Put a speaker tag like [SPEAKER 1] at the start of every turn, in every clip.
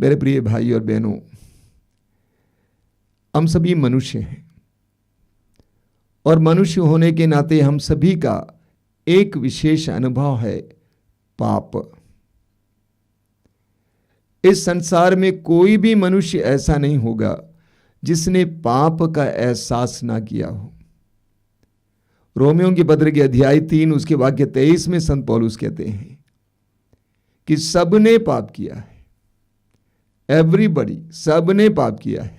[SPEAKER 1] मेरे प्रिय भाई और बहनों, हम सभी मनुष्य हैं और मनुष्य होने के नाते हम सभी का एक विशेष अनुभव है, पाप। इस संसार में कोई भी मनुष्य ऐसा नहीं होगा जिसने पाप का एहसास ना किया हो। रोमियों के पत्र के अध्याय 3 उसके वाक्य 23 में संत पौलुस कहते हैं कि सबने पाप किया है। एवरीबडी, सबने पाप किया है।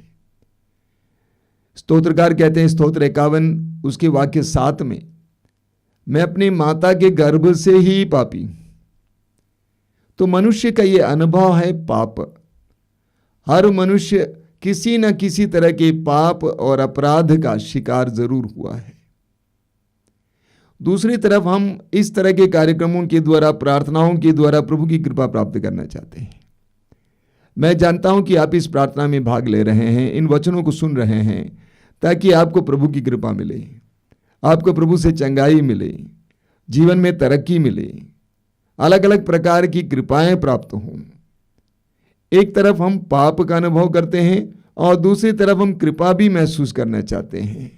[SPEAKER 1] स्तोत्रकार कहते हैं स्तोत्र 51 उसके वाक्य 7 में, मैं अपनी माता के गर्भ से ही पापी। तो मनुष्य का यह अनुभव है पाप। हर मनुष्य किसी न किसी तरह के पाप और अपराध का शिकार जरूर हुआ है। दूसरी तरफ हम इस तरह के कार्यक्रमों के द्वारा, प्रार्थनाओं के द्वारा प्रभु की कृपा प्राप्त करना चाहते हैं। मैं जानता हूं कि आप इस प्रार्थना में भाग ले रहे हैं, इन वचनों को सुन रहे हैं ताकि आपको प्रभु की कृपा मिले, आपको प्रभु से चंगाई मिले, जीवन में तरक्की मिले, अलग अलग प्रकार की कृपाएं प्राप्त हों। एक तरफ हम पाप का अनुभव करते हैं और दूसरी तरफ हम कृपा भी महसूस करना चाहते हैं।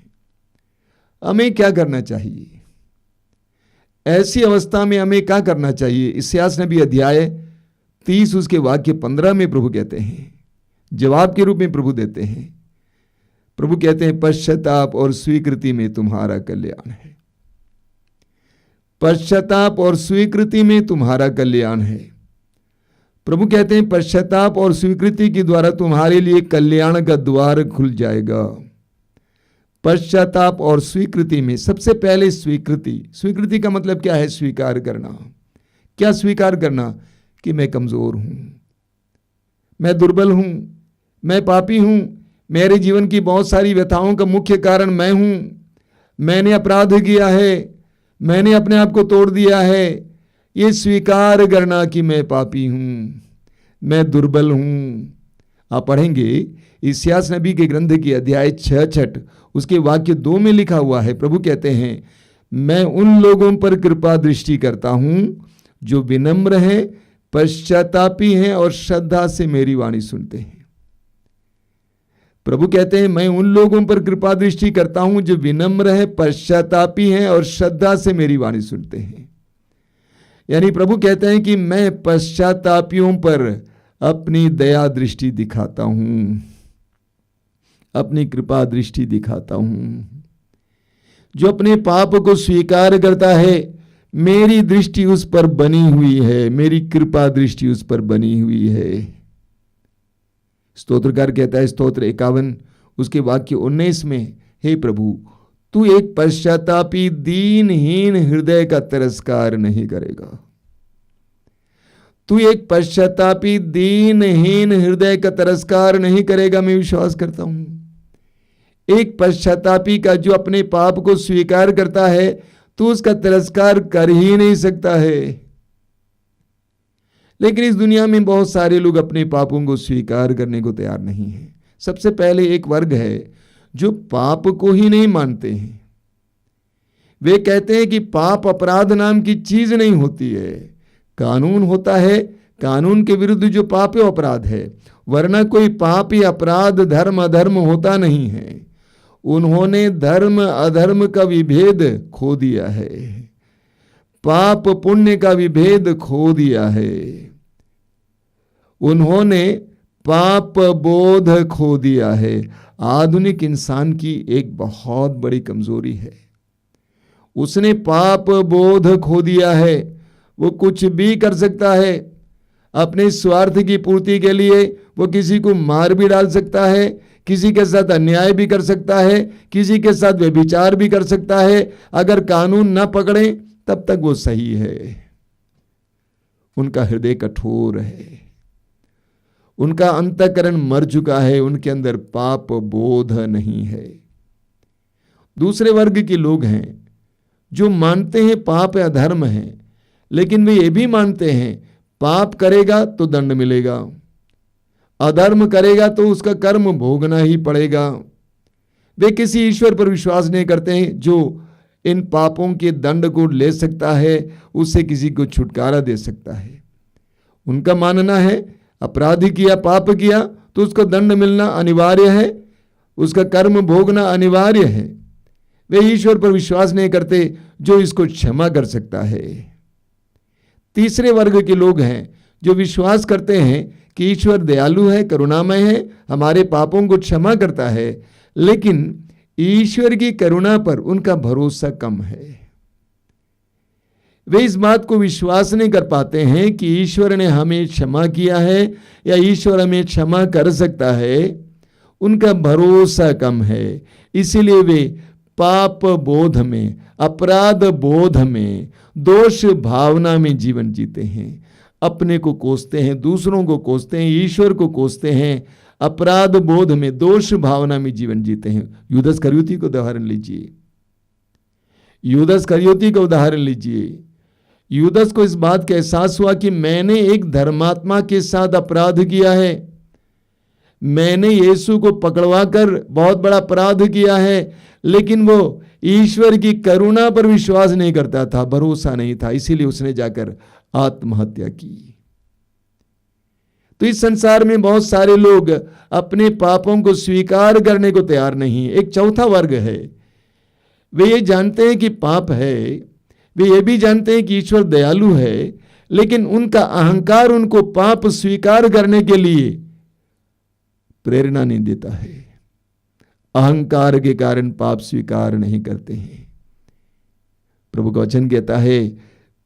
[SPEAKER 1] हमें क्या करना चाहिए? ऐसी अवस्था में हमें क्या करना चाहिए? इस्यास नबी अध्याय 30 उसके वाक्य 15 में प्रभु कहते हैं, जवाब के रूप में प्रभु देते हैं। प्रभु कहते हैं पश्चाताप और स्वीकृति में तुम्हारा कल्याण है। पश्चाताप और स्वीकृति में तुम्हारा कल्याण है। प्रभु कहते हैं पश्चाताप और स्वीकृति के द्वारा तुम्हारे लिए कल्याण का द्वार खुल जाएगा। पश्चाताप और स्वीकृति में सबसे पहले स्वीकृति का मतलब क्या है? स्वीकार करना। क्या स्वीकार करना? कि मैं कमजोर हूं, मैं दुर्बल हूं, मैं पापी हूं, मेरे जीवन की बहुत सारी व्यथाओं का मुख्य कारण मैं हूं, मैंने अपराध किया है, मैंने अपने आप को तोड़ दिया है। ये स्वीकार करना कि मैं पापी हूं, मैं दुर्बल हूं। आप पढ़ेंगे इस्यास नबी के ग्रंथ की अध्याय 66 उसके वाक्य 2 में लिखा हुआ है। प्रभु कहते हैं मैं उन लोगों पर कृपा दृष्टि करता हूं जो विनम्र हैं, पश्चातापी हैं और श्रद्धा से मेरी वाणी सुनते हैं। प्रभु कहते हैं मैं उन लोगों पर कृपा दृष्टि करता हूं जो विनम्र है, पश्चातापी हैं और श्रद्धा से मेरी वाणी सुनते हैं। यानी प्रभु कहते हैं कि मैं पश्चातापियों पर अपनी दया दृष्टि दिखाता हूं, अपनी कृपा दृष्टि दिखाता हूं। जो अपने पाप को स्वीकार करता है, मेरी दृष्टि उस पर बनी हुई है, मेरी कृपा दृष्टि उस पर बनी हुई है। स्तोत्रकार कहता है स्तोत्र 51 उसके वाक्य 19 में, हे प्रभु तू एक पश्चातापी दीनहीन हृदय का तिरस्कार नहीं करेगा। तू एक पश्चातापी दीनहीन हृदय का तिरस्कार नहीं करेगा। मैं विश्वास करता हूं एक पश्चातापी का जो अपने पाप को स्वीकार करता है तो उसका तिरस्कार कर ही नहीं सकता है। लेकिन इस दुनिया में बहुत सारे लोग अपने पापों को स्वीकार करने को तैयार नहीं हैं। सबसे पहले एक वर्ग है जो पाप को ही नहीं मानते हैं। वे कहते हैं कि पाप अपराध नाम की चीज नहीं होती है, कानून होता है, कानून के विरुद्ध जो पाप है अपराध है, वरना कोई पाप या अपराध धर्म अधर्म होता नहीं है। उन्होंने धर्म अधर्म का विभेद खो दिया है, पाप पुण्य का विभेद खो दिया है। उन्होंने पाप बोध खो दिया है। आधुनिक इंसान की एक बहुत बड़ी कमजोरी है, उसने पाप बोध खो दिया है। वो कुछ भी कर सकता है, अपने स्वार्थ की पूर्ति के लिए वो किसी को मार भी डाल सकता है, किसी के साथ अन्याय भी कर सकता है, किसी के साथ व्यभिचार भी कर सकता है। अगर कानून न पकड़े तब तक वो सही है। उनका हृदय कठोर है, उनका अंतःकरण मर चुका है, उनके अंदर पाप बोध नहीं है। दूसरे वर्ग के लोग हैं जो मानते हैं पाप अधर्म है, लेकिन वे ये भी मानते हैं पाप करेगा तो दंड मिलेगा, अधर्म करेगा तो उसका कर्म भोगना ही पड़ेगा। वे किसी ईश्वर पर विश्वास नहीं करते हैं जो इन पापों के दंड को ले सकता है, उससे किसी को छुटकारा दे सकता है। उनका मानना है अपराध किया, पाप किया तो उसका दंड मिलना अनिवार्य है, उसका कर्म भोगना अनिवार्य है। वे ईश्वर पर विश्वास नहीं करते जो इसको क्षमा कर सकता है। तीसरे वर्ग के लोग हैं जो विश्वास करते हैं कि ईश्वर दयालु है, करुणामय है, हमारे पापों को क्षमा करता है, लेकिन ईश्वर की करुणा पर उनका भरोसा कम है। वे इस बात को विश्वास नहीं कर पाते हैं कि ईश्वर ने हमें क्षमा किया है या ईश्वर हमें क्षमा कर सकता है। उनका भरोसा कम है, इसीलिए वे पाप बोध में, अपराध बोध में, दोष भावना में जीवन जीते हैं। अपने को कोसते हैं, दूसरों को कोसते हैं, ईश्वर को कोसते हैं। अपराध बोध में, दोष भावना में जीवन जीते हैं। यूदास करयोती को उदाहरण लीजिए, यूदास करयोती का उदाहरण लीजिए। यूदास को इस बात का एहसास हुआ कि मैंने एक धर्मात्मा के साथ अपराध किया है, मैंने यीशु को पकड़वाकर बहुत बड़ा अपराध किया है, लेकिन वो ईश्वर की करुणा पर विश्वास नहीं करता था, भरोसा नहीं था, इसीलिए उसने जाकर आत्महत्या की। तो इस संसार में बहुत सारे लोग अपने पापों को स्वीकार करने को तैयार नहीं। एक चौथा वर्ग है, वे ये जानते हैं कि पाप है, वे ये भी जानते हैं कि ईश्वर दयालु है, लेकिन उनका अहंकार उनको पाप स्वीकार करने के लिए प्रेरणा नहीं देता है। अहंकार के कारण पाप स्वीकार नहीं करते हैं। प्रभु का वचन कहता है,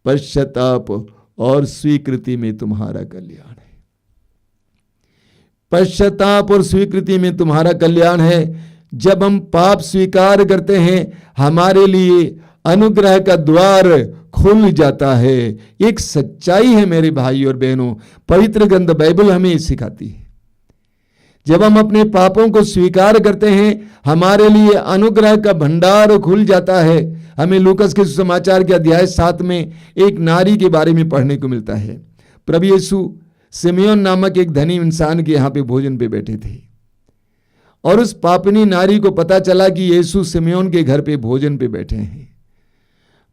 [SPEAKER 1] पश्चाताप और स्वीकृति में तुम्हारा कल्याण है। पश्चाताप और स्वीकृति में तुम्हारा कल्याण है। जब हम पाप स्वीकार करते हैं, हमारे लिए अनुग्रह का द्वार खुल जाता है। एक सच्चाई है मेरे भाई और बहनों, पवित्र ग्रंथ बाइबल हमें ये सिखाती है। जब हम अपने पापों को स्वीकार करते हैं, हमारे लिए अनुग्रह का भंडार खुल जाता है। हमें लूकास के सुसमाचार के अध्याय 7 में एक नारी के बारे में पढ़ने को मिलता है। प्रभु यीशु सिमियोन नामक एक धनी इंसान के यहाँ पे भोजन पे बैठे थे, और उस पापनी नारी को पता चला कि यीशु सिमियोन के घर पे भोजन पे बैठे हैं।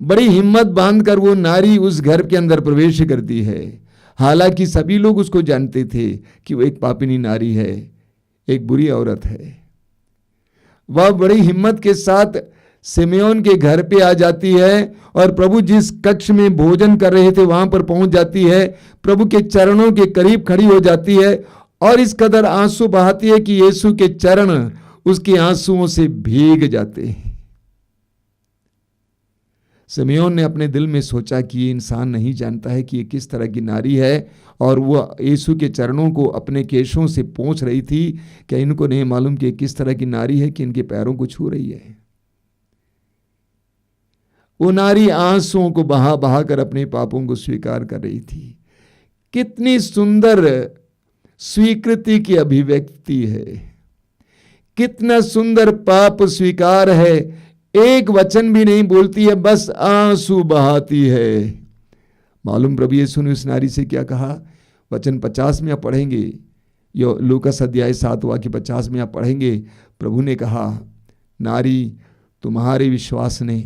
[SPEAKER 1] बड़ी हिम्मत बांधकर वो नारी उस घर के अंदर प्रवेश करती है। हालांकि सभी लोग उसको जानते थे कि वो एक पापिनी नारी है, एक बुरी औरत है। वह बड़ी हिम्मत के साथ सिमियोन के घर पे आ जाती है और प्रभु जिस कक्ष में भोजन कर रहे थे वहां पर पहुंच जाती है। प्रभु के चरणों के करीब खड़ी हो जाती है और इस कदर आंसू बहाती है कि यीशु के चरण उसके आंसुओं से भीग जाते हैं। सिमियोन ने अपने दिल में सोचा कि ये इंसान नहीं जानता है कि ये किस तरह की नारी है, और वह यीशु के चरणों को अपने केशों से पोंछ रही थी। क्या इनको नहीं मालूम कि किस तरह की नारी है कि इनके पैरों को छू रही है? वो नारी आंसुओं को बहा बहा कर अपने पापों को स्वीकार कर रही थी। कितनी सुंदर स्वीकृति की अभिव्यक्ति है, कितना सुंदर पाप स्वीकार है। एक वचन भी नहीं बोलती है, बस आंसू बहाती है। मालूम प्रभु यीशु ने उस नारी से क्या कहा? वचन 50 में आप पढ़ेंगे, यो लूकास अध्याय 7 वाक्य 50 में आप पढ़ेंगे। प्रभु ने कहा, नारी तुम्हारे विश्वास ने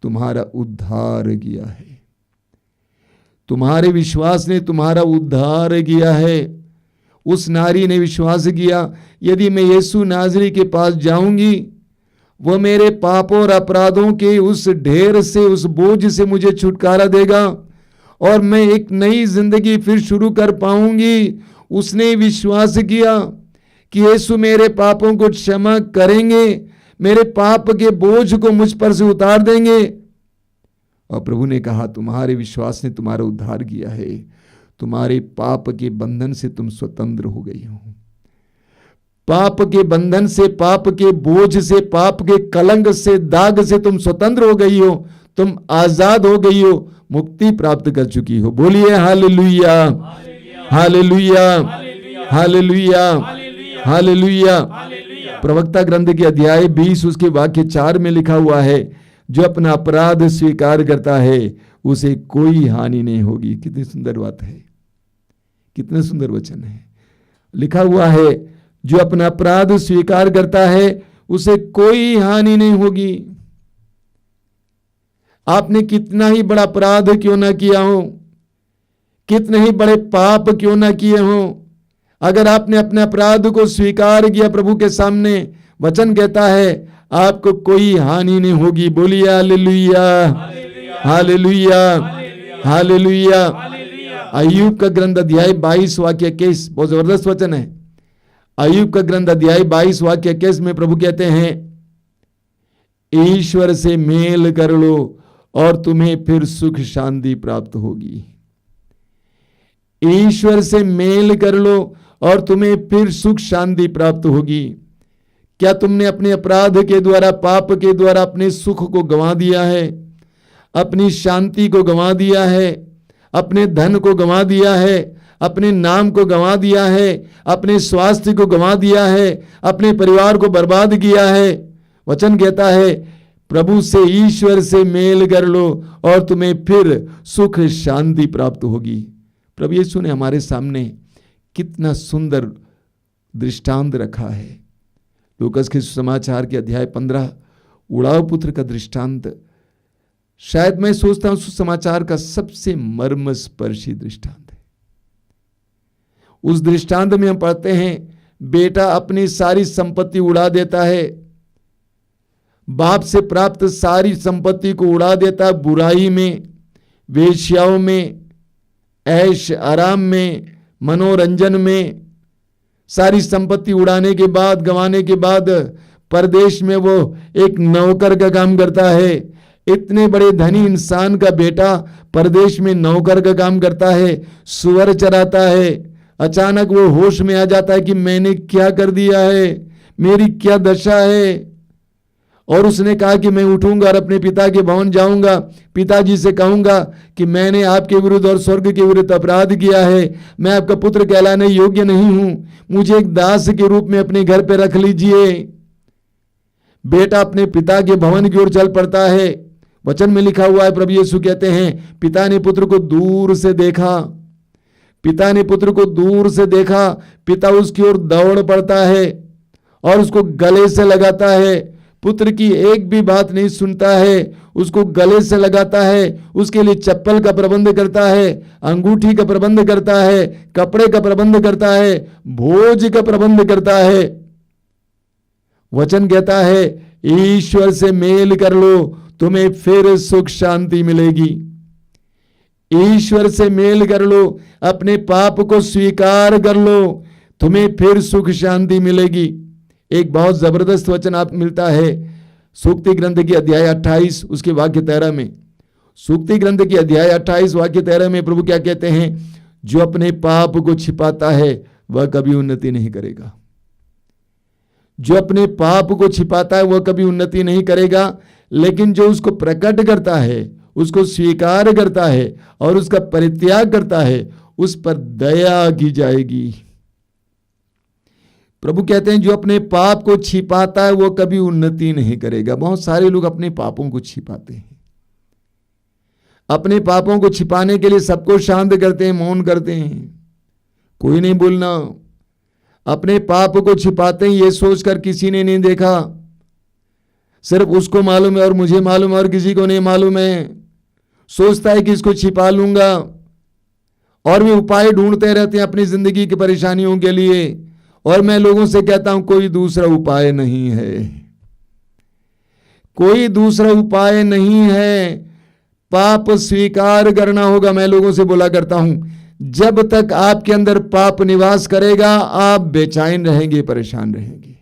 [SPEAKER 1] तुम्हारा उद्धार किया है, तुम्हारे विश्वास ने तुम्हारा उद्धार किया है। उस नारी ने विश्वास किया, यदि मैं यीशु नाज़री के पास जाऊंगी, वो मेरे पापों और अपराधों के उस ढेर से, उस बोझ से मुझे छुटकारा देगा और मैं एक नई जिंदगी फिर शुरू कर पाऊंगी। उसने विश्वास किया कि यीशु मेरे पापों को क्षमा करेंगे, मेरे पाप के बोझ को मुझ पर से उतार देंगे। और प्रभु ने कहा, तुम्हारे विश्वास ने तुम्हारा उद्धार किया है, तुम्हारे पाप के बंधन से तुम स्वतंत्र हो गई हो। पाप के बंधन से, पाप के बोझ से, पाप के कलंक से, दाग से तुम स्वतंत्र हो गई हो, तुम आजाद हो गई हो, मुक्ति प्राप्त कर चुकी हो। बोलिए हालेलुया, हालेलुया, हालेलुया, हालेलुया। प्रवक्ता ग्रंथ के अध्याय 20 उसके वाक्य 4 में लिखा हुआ है, जो अपना अपराध स्वीकार करता है उसे कोई हानि नहीं होगी। कितनी सुंदर बात है, कितने सुंदर वचन है। लिखा हुआ है, जो अपना अपराध स्वीकार करता है उसे कोई हानि नहीं होगी। आपने कितना ही बड़ा अपराध क्यों ना किया हो, कितने ही बड़े पाप क्यों ना किए हो, अगर आपने अपने अपराध को स्वीकार किया प्रभु के सामने, वचन कहता है आपको कोई हानि नहीं होगी। बोलिए हालेलुया, हालेलुया, हालेलुया। अय्यूब का ग्रंथ अध्याय 22 वाक्य 21, बहुत जबरदस्त वचन है। अय्यूब का ग्रंथ अध्याय 22 वाक्य 21 में प्रभु कहते हैं, ईश्वर से मेल कर लो और तुम्हें फिर सुख शांति प्राप्त होगी। ईश्वर से मेल कर लो और तुम्हें फिर सुख शांति प्राप्त होगी। क्या तुमने अपने अपराध के द्वारा, पाप के द्वारा अपने सुख को गंवा दिया है, अपनी शांति को गंवा दिया है, अपने धन को गंवा दिया है, अपने नाम को गंवा दिया है, अपने स्वास्थ्य को गंवा दिया है, अपने परिवार को बर्बाद किया है? वचन कहता है प्रभु से, ईश्वर से मेल कर लो और तुम्हें फिर सुख शांति प्राप्त होगी। प्रभु यीशु ने हमारे सामने कितना सुंदर दृष्टांत रखा है। लूकास के सुसमाचार के अध्याय 15 उड़ाव पुत्र का दृष्टांत शायद मैं सोचता हूं सुसमाचार का सबसे मर्मस्पर्शी दृष्टांत है। उस दृष्टांत में हम पढ़ते हैं बेटा अपनी सारी संपत्ति उड़ा देता है, बाप से प्राप्त सारी संपत्ति को उड़ा देता, बुराई में, वेश्याओं में, ऐश आराम में, मनोरंजन में। सारी संपत्ति उड़ाने के बाद, गंवाने के बाद परदेश में वो एक नौकर का काम करता है। इतने बड़े धनी इंसान का बेटा परदेश में नौकर का काम करता है, सुअर चराता है। अचानक वो होश में आ जाता है कि मैंने क्या कर दिया है, मेरी क्या दशा है। और उसने कहा कि मैं उठूंगा और अपने पिता के भवन जाऊंगा, पिताजी से कहूंगा कि मैंने आपके विरुद्ध और स्वर्ग के विरुद्ध अपराध किया है, मैं आपका पुत्र कहलाने योग्य नहीं हूं, मुझे एक दास के रूप में अपने घर पे रख लीजिए। बेटा अपने पिता के भवन की ओर चल पड़ता है। वचन में लिखा हुआ है, प्रभु यीशु कहते हैं पिता ने पुत्र को दूर से देखा, पिता ने पुत्र को दूर से देखा, पिता उसकी ओर दौड़ पड़ता है और उसको गले से लगाता है। पुत्र की एक भी बात नहीं सुनता है, उसको गले से लगाता है, उसके लिए चप्पल का प्रबंध करता है, अंगूठी का प्रबंध करता है, कपड़े का प्रबंध करता है, भोज का प्रबंध करता है। वचन कहता है ईश्वर से मेल कर लो, तुम्हें फिर सुख शांति मिलेगी। ईश्वर से मेल कर लो, अपने पाप को स्वीकार कर लो, तुम्हें फिर सुख शांति मिलेगी। एक बहुत जबरदस्त वचन आप मिलता है सूक्ति ग्रंथ की अध्याय 28 उसके वाक्य 13 में। सूक्ति ग्रंथ की अध्याय 28 वाक्य 13 में प्रभु क्या कहते हैं, जो अपने पाप को छिपाता है वह कभी उन्नति नहीं करेगा। जो अपने पाप को छिपाता है वह कभी उन्नति नहीं करेगा, लेकिन जो उसको प्रकट करता है, उसको स्वीकार करता है और उसका परित्याग करता है, उस पर दया की जाएगी। प्रभु कहते हैं जो अपने पाप को छिपाता है वो कभी उन्नति नहीं करेगा। बहुत सारे लोग अपने पापों को छिपाते हैं, अपने पापों को छिपाने के लिए सबको शांत करते हैं, मौन करते हैं, कोई नहीं बोलना। अपने पाप को छिपाते हैं ये सोचकर किसी ने नहीं देखा, सिर्फ उसको मालूम है और मुझे मालूम है और किसी को नहीं मालूम है। सोचता है कि इसको छिपा लूंगा और वे उपाय ढूंढते रहते हैं अपनी जिंदगी की परेशानियों के लिए। और मैं लोगों से कहता हूं कोई दूसरा उपाय नहीं है, कोई दूसरा उपाय नहीं है। पाप स्वीकार करना होगा। मैं लोगों से बोला करता हूं जब तक आपके अंदर पाप निवास करेगा आप बेचैन रहेंगे, परेशान रहेंगे।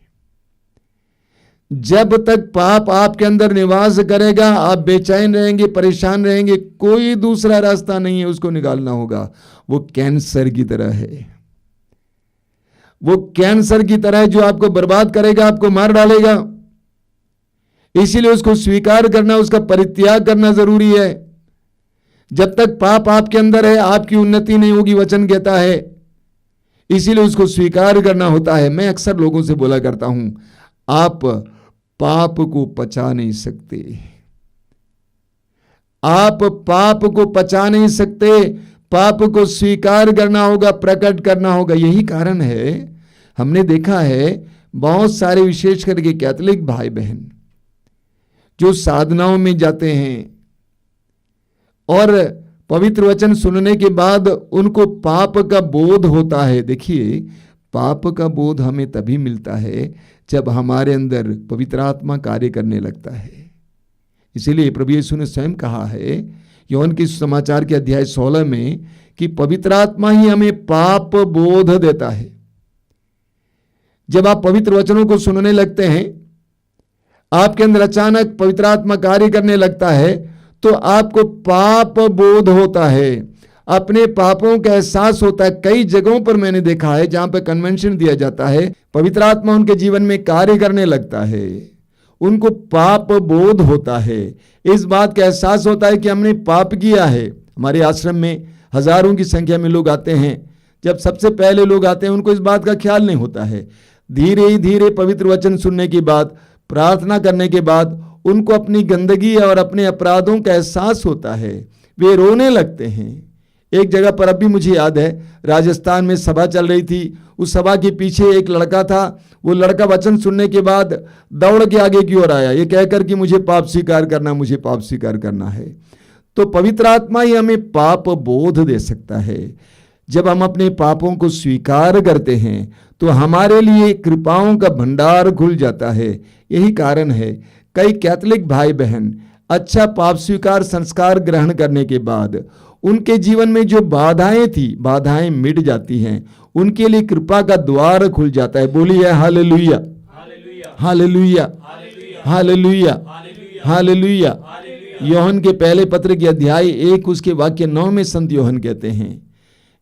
[SPEAKER 1] जब तक पाप आपके अंदर निवास करेगा आप बेचैन रहेंगे, परेशान रहेंगे। कोई दूसरा रास्ता नहीं है, उसको निकालना होगा। वो कैंसर की तरह है, वो कैंसर की तरह है जो आपको बर्बाद करेगा, आपको मार डालेगा। इसीलिए उसको स्वीकार करना, उसका परित्याग करना जरूरी है। जब तक पाप आपके अंदर है आपकी उन्नति नहीं होगी, वचन कहता है। इसीलिए उसको स्वीकार करना होता है। मैं अक्सर लोगों से बोला करता हूं आप पाप को पचा नहीं सकते, आप पाप को पचा नहीं सकते। पाप को स्वीकार करना होगा, प्रकट करना होगा। यही कारण है हमने देखा है बहुत सारे विशेष करके कैथोलिक भाई बहन जो साधनाओं में जाते हैं और पवित्र वचन सुनने के बाद उनको पाप का बोध होता है। देखिए पाप का बोध हमें तभी मिलता है जब हमारे अंदर पवित्र आत्मा कार्य करने लगता है। इसीलिए प्रभु यीशु ने स्वयं कहा है यूहन्ना के समाचार के अध्याय 16 में कि पवित्र आत्मा ही हमें पाप बोध देता है। जब आप पवित्र वचनों को सुनने लगते हैं, आपके अंदर अचानक पवित्र आत्मा कार्य करने लगता है, तो आपको पाप बोध होता है, अपने पापों का एहसास होता है। कई जगहों पर मैंने देखा है जहां पर कन्वेंशन दिया जाता है, पवित्र आत्मा उनके जीवन में कार्य करने लगता है, उनको पाप बोध होता है, इस बात का एहसास होता है कि हमने पाप किया है। हमारे आश्रम में हजारों की संख्या में लोग आते हैं। जब सबसे पहले लोग आते हैं उनको इस बात का ख्याल नहीं होता है। धीरे ही धीरे पवित्र वचन सुनने के बाद, प्रार्थना करने के बाद उनको अपनी गंदगी और अपने अपराधों का एहसास होता है, वे रोने लगते हैं। एक जगह पर अब भी मुझे याद है, राजस्थान में सभा चल रही थी। उस सभा के पीछे एक लड़का था। वो लड़का वचन सुनने के बाद दौड़ के आगे की ओर आया, ये कहकर कि मुझे पाप स्वीकार करना, मुझे पाप स्वीकार करना है। तो पवित्र आत्मा ही हमें पाप बोध दे सकता है। जब हम अपने पापों को स्वीकार करते हैं तो हमारे लिए कृपाओं का भंडार खुल जाता है। यही कारण है कई कैथोलिक भाई बहन अच्छा पाप स्वीकार संस्कार ग्रहण करने के बाद उनके जीवन में जो बाधाएं थी, बाधाएं मिट जाती हैं, उनके लिए कृपा का द्वार खुल जाता है। बोलिए हालेलुया, हालेलुया, हालेलुया, हालेलुया। यूहन्ना के पहले पत्र के अध्याय 1 उसके वाक्य 9 में संत यूहन्ना कहते हैं,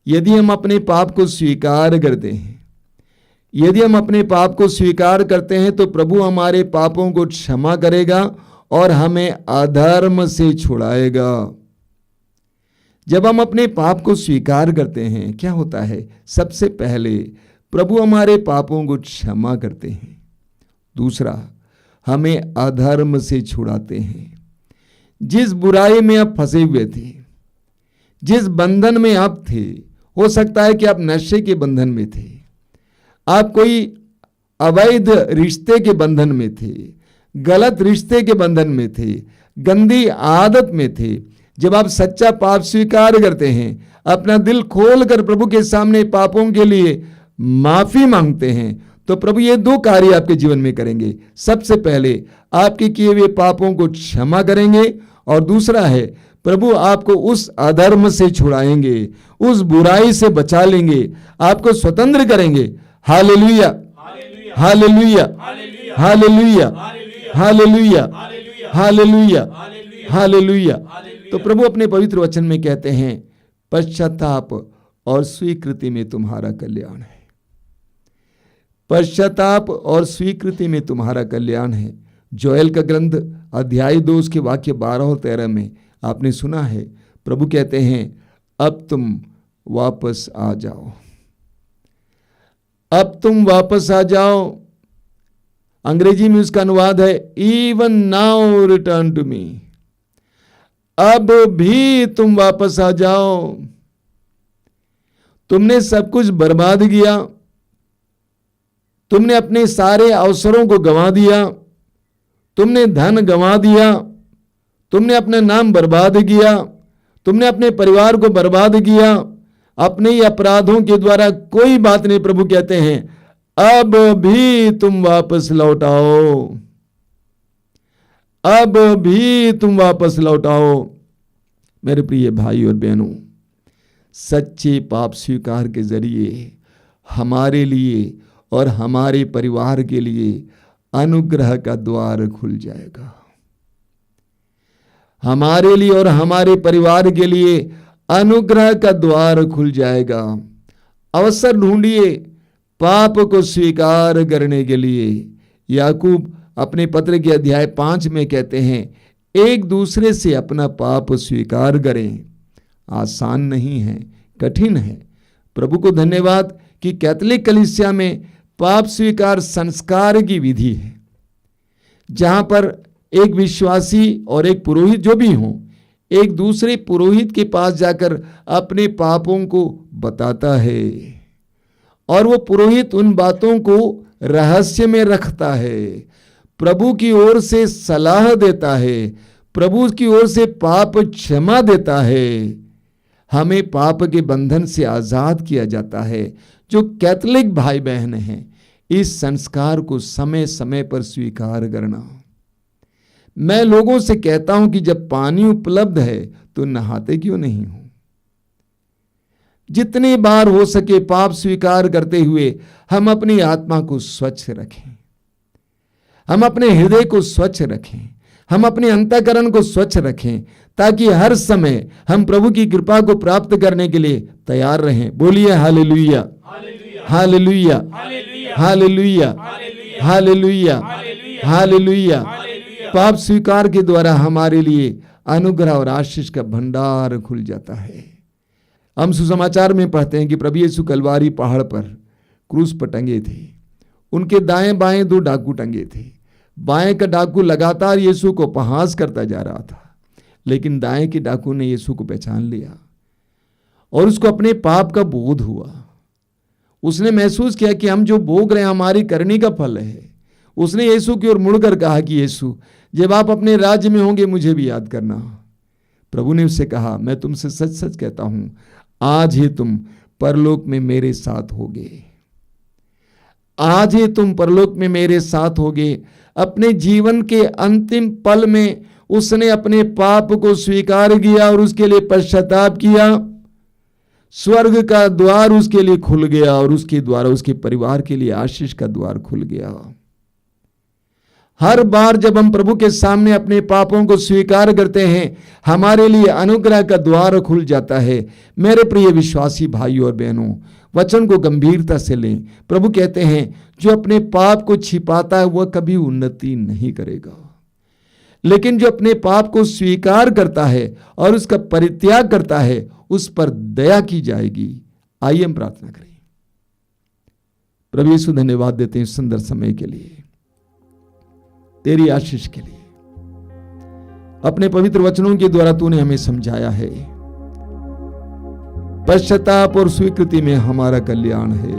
[SPEAKER 1] यदि हम अपने पाप को स्वीकार करते हैं, यदि हम अपने पाप को स्वीकार करते हैं तो प्रभु हमारे पापों को क्षमा करेगा और हमें अधर्म से छुड़ाएगा। जब हम अपने पाप को स्वीकार करते हैं क्या होता है? सबसे पहले प्रभु हमारे पापों को क्षमा करते हैं, दूसरा हमें अधर्म से छुड़ाते हैं। जिस बुराई में आप फंसे हुए थे, जिस बंधन में आप थे, हो सकता है कि आप नशे के बंधन में थे, आप कोई अवैध रिश्ते के बंधन में थे, गलत रिश्ते के बंधन में थे, गंदी आदत में थे। जब आप सच्चा पाप स्वीकार करते हैं, अपना दिल खोलकर प्रभु के सामने पापों के लिए माफी मांगते हैं, तो प्रभु ये 2 कार्य आपके जीवन में करेंगे। सबसे पहले आपके किए हुए पापों को क्षमा करेंगे और दूसरा है प्रभु आपको उस अधर्म से छुड़ाएंगे, उस बुराई से बचा लेंगे, आपको स्वतंत्र करेंगे। Hallelujah, hallelujah, hallelujah, hallelujah, hallelujah, hallelujah. तो प्रभु अपने पवित्र वचन में कहते हैं, पश्चाताप और स्वीकृति में तुम्हारा कल्याण है। पश्चाताप और स्वीकृति में तुम्हारा कल्याण है। जोएल का ग्रंथ अध्याय 2 उसके वाक्य 12 और 13 में आपने सुना है, प्रभु कहते हैं, अब तुम वापस आ जाओ, अब तुम वापस आ जाओ। अंग्रेजी में उसका अनुवाद है, even now return to me. अब भी तुम वापस आ जाओ। तुमने सब कुछ बर्बाद किया, तुमने अपने सारे अवसरों को गंवा दिया, तुमने धन गंवा दिया, तुमने अपना नाम बर्बाद किया, तुमने अपने परिवार को बर्बाद किया, अपने ही अपराधों के द्वारा। कोई बात नहीं, प्रभु कहते हैं, अब भी तुम वापस लौट आओ, अब भी तुम वापस लौट आओ। मेरे प्रिय भाई और बहनों, सच्चे पाप स्वीकार के जरिए हमारे लिए और हमारे परिवार के लिए अनुग्रह का द्वार खुल जाएगा। हमारे लिए और हमारे परिवार के लिए अनुग्रह का द्वार खुल जाएगा। अवसर ढूंढिए पाप को स्वीकार करने के लिए। याकूब अपने पत्र के अध्याय 5 में कहते हैं, एक दूसरे से अपना पाप स्वीकार करें। आसान नहीं है, कठिन है। प्रभु को धन्यवाद कि कैथोलिक कलीसिया में पाप स्वीकार संस्कार की विधि है, जहां पर एक विश्वासी और एक पुरोहित जो भी हो, एक दूसरे पुरोहित के पास जाकर अपने पापों को बताता है और वो पुरोहित उन बातों को रहस्य में रखता है, प्रभु की ओर से सलाह देता है, प्रभु की ओर से पाप क्षमा देता है। हमें पाप के बंधन से आजाद किया जाता है। जो कैथोलिक भाई बहन हैं, इस संस्कार को समय समय पर स्वीकार करना। मैं लोगों से कहता हूं कि जब पानी उपलब्ध है तो नहाते क्यों नहीं हो? जितनी बार हो सके पाप स्वीकार करते हुए हम अपनी आत्मा को स्वच्छ रखें, हम अपने हृदय को स्वच्छ रखें, हम अपने अंतःकरण को स्वच्छ रखें, ताकि हर समय हम प्रभु की कृपा को प्राप्त करने के लिए तैयार रहें। बोलिए hallelujah, hallelujah, hallelujah, hallelujah, hallelujah. पाप स्वीकार के द्वारा हमारे लिए अनुग्रह और आशीष का भंडार खुल जाता है। हम सुसमाचार में पढ़ते हैं कि प्रभु यीशु कलवारी पहाड़ पर क्रूस पर टंगे थे। उनके दाएं बाएं 2 डाकू टंगे थे। बाएं का डाकू लगातार यीशु को उपहास करता जा रहा था, लेकिन दाएं के डाकू ने यीशु को पहचान लिया और उसको अपने पाप का बोध हुआ। उसने महसूस किया कि हम जो भोग रहे हैं हमारी करनी का फल है। उसने यीशु की ओर मुड़कर कहा कि यीशु, जब आप अपने राज्य में होंगे मुझे भी याद करना। प्रभु ने उससे कहा, मैं तुमसे सच सच कहता हूं, आज ही तुम परलोक में मेरे साथ होगे। आज ही तुम परलोक में मेरे साथ होगे। अपने जीवन के अंतिम पल में उसने अपने पाप को स्वीकार किया और उसके लिए पश्चाताप किया। स्वर्ग का द्वार उसके लिए खुल गया और उसके द्वारा उसके परिवार के लिए आशीष का द्वार खुल गया। हर बार जब हम प्रभु के सामने अपने पापों को स्वीकार करते हैं, हमारे लिए अनुग्रह का द्वार खुल जाता है। मेरे प्रिय विश्वासी भाइयों और बहनों, वचन को गंभीरता से लें। प्रभु कहते हैं, जो अपने पाप को छिपाता है वह कभी उन्नति नहीं करेगा, लेकिन जो अपने पाप को स्वीकार करता है और उसका परित्याग करता है, उस पर दया की जाएगी। आइए हम प्रार्थना करें। प्रभु यीशु, धन्यवाद देते हैं इस सुंदर समय के लिए, तेरी आशीष के लिए। अपने पवित्र वचनों के द्वारा तूने हमें समझाया है, पश्चाताप और स्वीकृति में हमारा कल्याण है।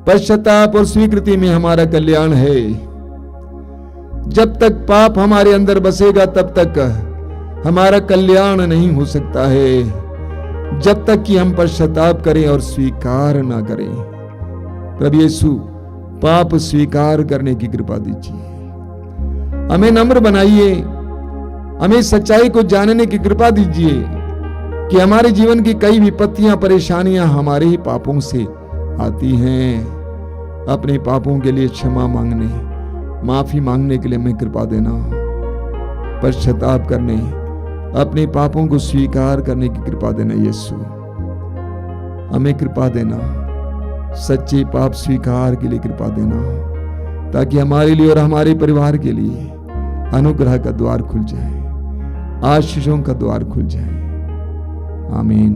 [SPEAKER 1] पश्चाताप और स्वीकृति में हमारा कल्याण है। जब तक पाप हमारे अंदर बसेगा तब तक हमारा कल्याण नहीं हो सकता है, जब तक कि हम पश्चाताप करें और स्वीकार ना करें। प्रभु यीशु, पाप स्वीकार करने की कृपा दीजिए। हमें नम्र बनाइए, हमें सच्चाई को जानने की कृपा दीजिए कि हमारे जीवन की कई विपत्तियां, परेशानियां हमारे ही पापों से आती हैं। अपने पापों के लिए क्षमा मांगने, माफी मांगने के लिए हमें कृपा देना। पश्चाताप करने, अपने पापों को स्वीकार करने की कृपा देना। यीशु, हमें कृपा देना। सच्चे पाप स्वीकार के लिए कृपा देना, ताकि हमारे लिए और हमारे परिवार के लिए अनुग्रह का द्वार खुल जाए, आशीषों का द्वार खुल जाए। आमीन।